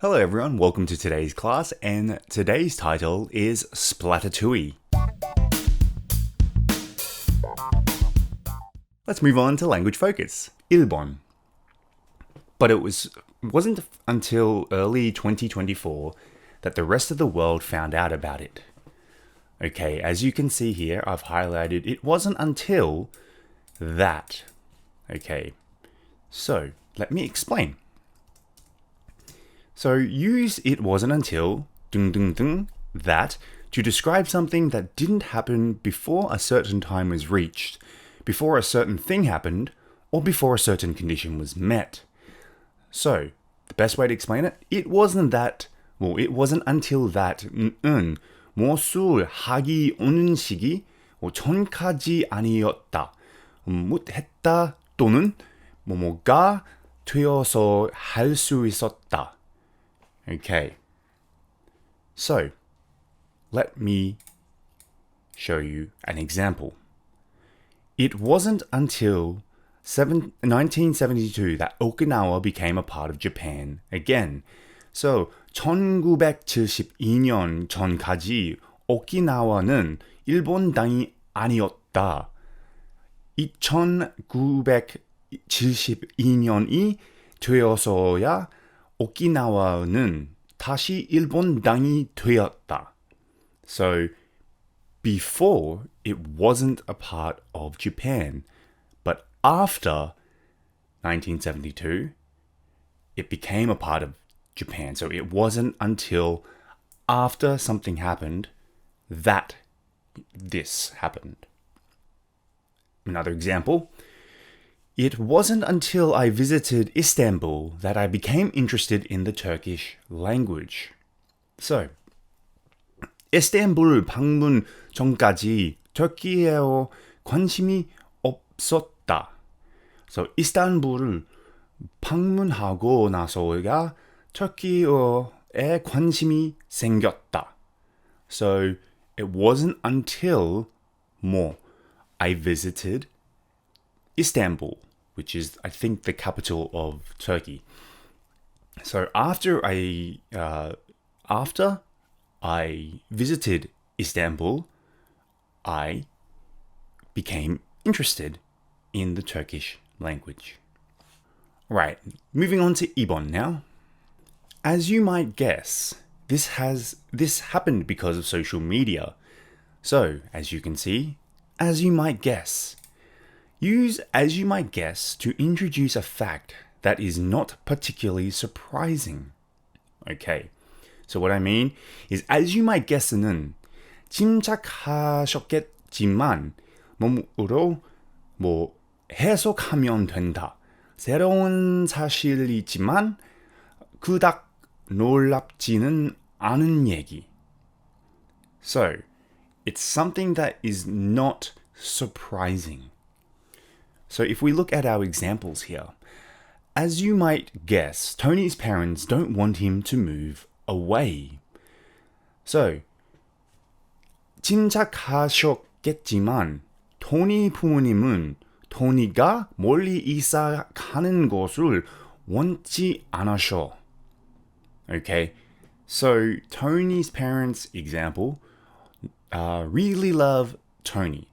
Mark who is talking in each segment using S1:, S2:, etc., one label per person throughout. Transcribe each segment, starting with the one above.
S1: Hello everyone, welcome to today's class, and today's title is Splatatouille. Let's move on to language focus. 일본. But it wasn't until early 2024 that the rest of the world found out about it. Okay, as you can see here, I've highlighted it wasn't until that. Okay, so let me explain. So use it wasn't until that to describe something that didn't happen before a certain time was reached, before a certain thing happened, or before a certain condition was met. So, the best way to explain it, it wasn't until that 무엇을 하기 오는 시기 전까지 아니었다. 했다 또는 뭐뭐가 되어서 할 수 있었다. Okay. So, let me show you an example. It wasn't until 1972 that Okinawa became a part of Japan again. So, 1972년 전까지 오키나와는 일본 땅이 아니었다. 1972년이 되어서야 오키나와는 다시 일본 땅이 되었다. So, before, it wasn't a part of Japan. But after 1972, it became a part of Japan. So it wasn't until after something happened that this happened. Another example. It wasn't until I visited Istanbul that I became interested in the Turkish language. So, 이스탄불 방문 전까지 터키에 관심이 없었다. So, 이스탄불을 방문하고 나서야 터키어에 관심이 생겼다. So, it wasn't until I visited Istanbul, which is, I think, the capital of Turkey. So after I visited Istanbul, I became interested in the Turkish language. Right, moving on to Ibon now. As you might guess, this happened because of social media. So, as you can see, as you might guess. Use as you might guess to introduce a fact that is not particularly surprising. Okay, so what I mean is as you might guess는 짐작하셨겠지만 몸으로 해석하면 된다. 새로운 사실이지만 그닥 놀랍지는 않은 얘기. So, it's something that is not surprising. So if we look at our examples here, as you might guess, Tony's parents don't want him to move away. So, 짐작하셨겠지만 토니 부모님은 토니가 멀리 이사 가는 것을 원치 않으셔. Okay, so Tony's parents, example, really love Tony.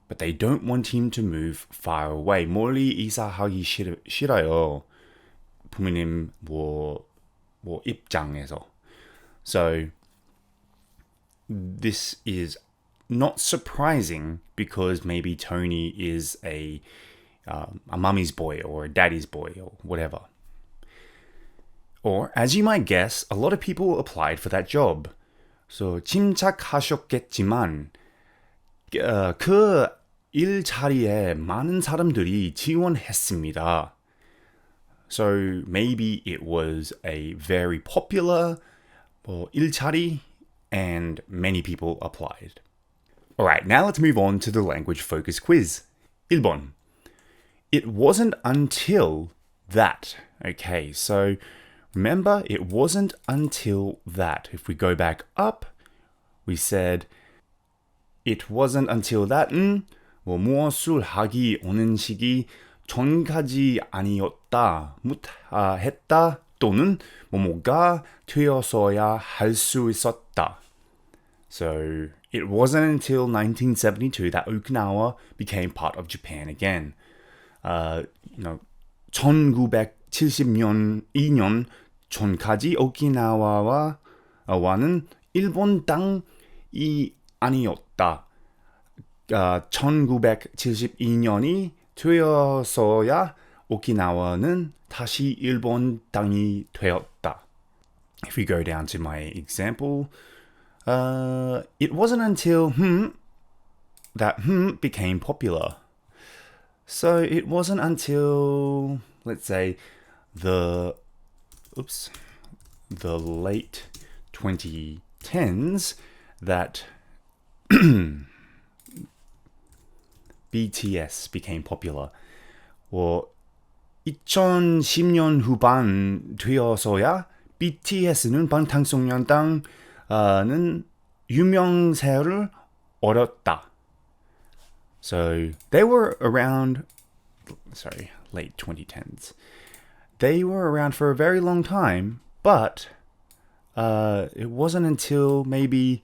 S1: But they don't want him to move far away. 멀리 이사하기 싫어요. 부모님 입장에서. So this is not surprising because maybe Tony is a mummy's boy or a daddy's boy or whatever. Or as you might guess, a lot of people applied for that job. So 짐작하셨겠지만 그 일자리에 많은 사람들이 지원했습니다. So maybe it was a very popular 일자리 and many people applied. Alright, now let's move on to the language focus quiz. 1번. It wasn't until that. Okay, so remember, it wasn't until that. If we go back up, we said it wasn't until that 무엇을 하기 오는 시기 전까지 아니었다. 했다 또는 뭐뭐가 되어서야 할 수 있었다. So it wasn't until 1972 that Okinawa became part of Japan again. 1970년 2년 전까지 오키나와와는 일본 땅이 아니었다. 1972년이 되어서야 오키나와는 다시 일본 땅이 되었다. If we go down to my example, it wasn't until that became popular. So it wasn't until, let's say, the late 2010s that BTS became popular. 2010년 후반 되어서야 BTS는 방탄소년단은 유명세를 얻었다. So they were around, late 2010s. They were around for a very long time, but it wasn't until maybe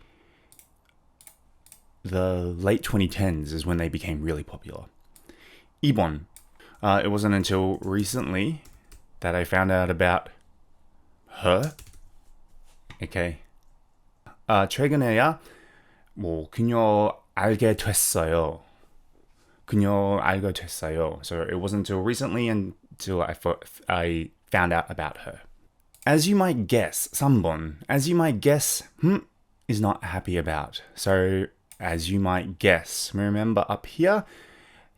S1: the late 2010s is when they became really popular. 2번. It wasn't until recently that I found out about her. Okay. 최근에야 그녀 알게 됐어요. So it wasn't until recently until I found out about her. As you might guess, 3번. As you might guess, is not happy about. So as you might guess. Remember up here,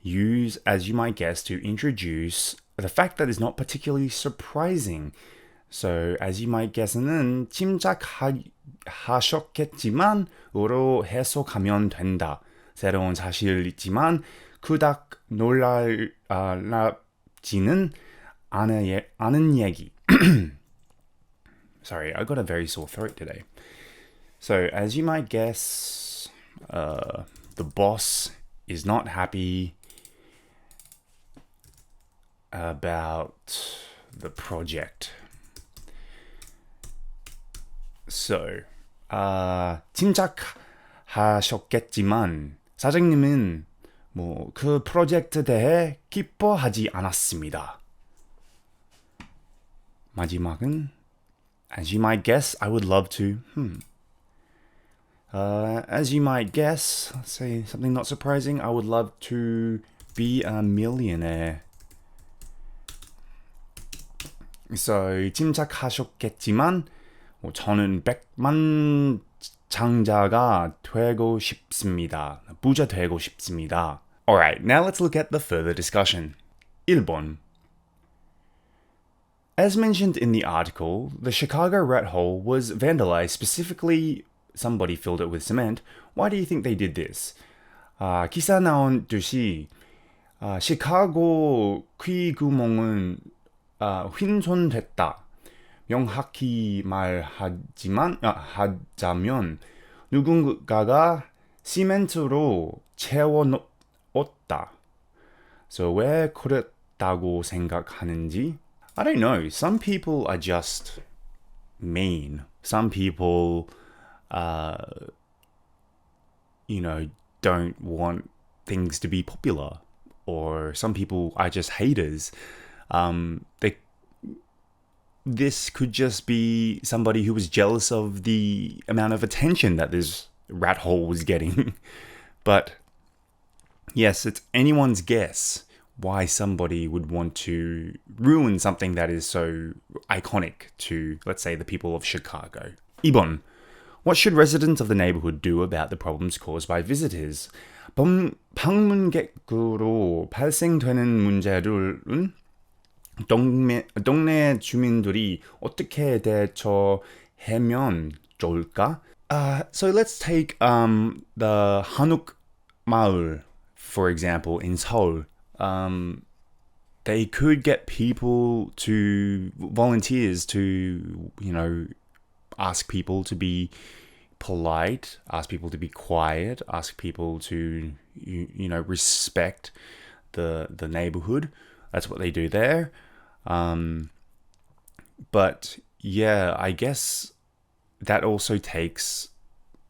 S1: use as you might guess to introduce the fact that is not particularly surprising. So as you might guess는 짐작하셨겠지만 으로 해석하면 된다. 새로운 사실이지만 그닥 놀랍지는 않은 얘기. Sorry, I got a very sore throat today. So as you might guess, the boss is not happy about the project. So, 짐작하셨겠지만 사장님은 그 프로젝트 대해 기뻐하지 않았습니다. 마지막은 as you might guess, I would love to. As you might guess, let's say something not surprising, I would love to be a millionaire. So, 짐작하셨겠지만 저는 100만 장자가 되고 싶습니다. 부자 되고 싶습니다. Alright, now let's look at the further discussion. 1번. As mentioned in the article, the Chicago rat hole was vandalized. Specifically, somebody filled it with cement. Why do you think they did this? 기사 나온 듯이 시카고 퀴구멍은 훼손됐다. 명확히 하자면 누군가가 시멘트로 채워넣었다. So 왜 그랬다고 생각하는지? I don't know. Some people are just mean. Some people, don't want things to be popular. Or some people are just haters. This could just be somebody who was jealous of the amount of attention that this rat hole was getting. But yes, it's anyone's guess why somebody would want to ruin something that is so iconic to, let's say, the people of Chicago. 2번. What should residents of the neighborhood do about the problems caused by visitors? 방문객으로 발생되는 문제들은 동네 주민들이 어떻게 대처하면 좋을까? So let's take the 한옥 마을, for example, in Seoul. They could get volunteers to, ask people to be polite, ask people to be quiet, ask people to, respect the neighborhood. That's what they do there. But yeah, I guess that also takes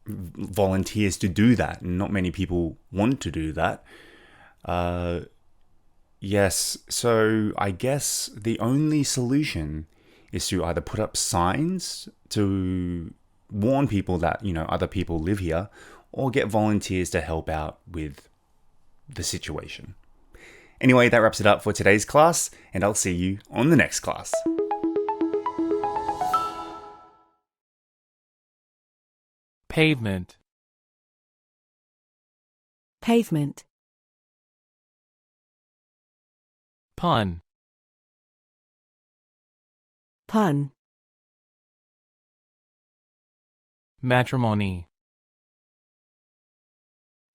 S1: volunteers to do that. And not many people want to do that. Yes, so I guess the only solution is to either put up signs to warn people that, other people live here, or get volunteers to help out with the situation. Anyway, that wraps it up for today's class, and I'll see you on the next class.
S2: Pavement.
S3: Pavement.
S2: Pun.
S3: Pun.
S2: Matrimony.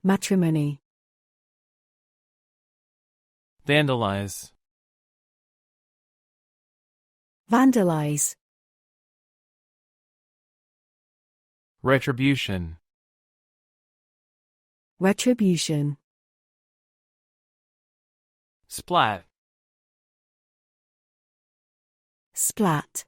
S3: Matrimony.
S2: Vandalize.
S3: Vandalize.
S2: Retribution.
S3: Retribution.
S2: Splat.
S3: Splat.